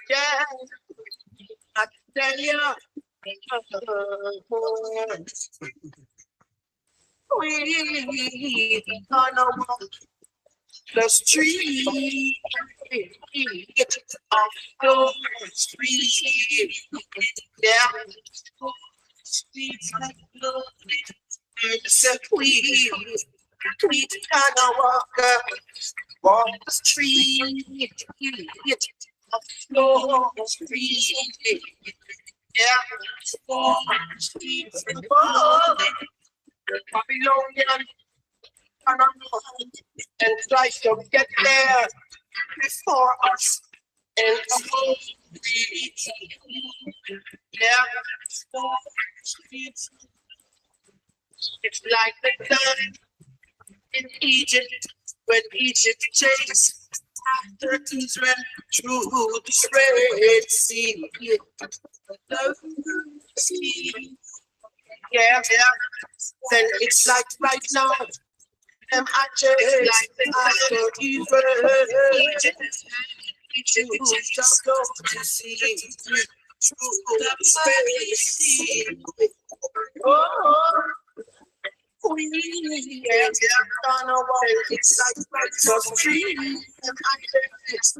Yeah. I tell you, we gonna walk the street of the street. Yeah, streets like blue. So we gonna walk the street of the street. Yeah, streets and Babylonian and try to get there before us. And yeah, it's like the time in Egypt when Egypt chased after Israel through the Red Sea. The sea. Yeah, then it's like right now. I just like the after Israel. Just go to see through the space. Oh, we gone away. It's like the street. And I just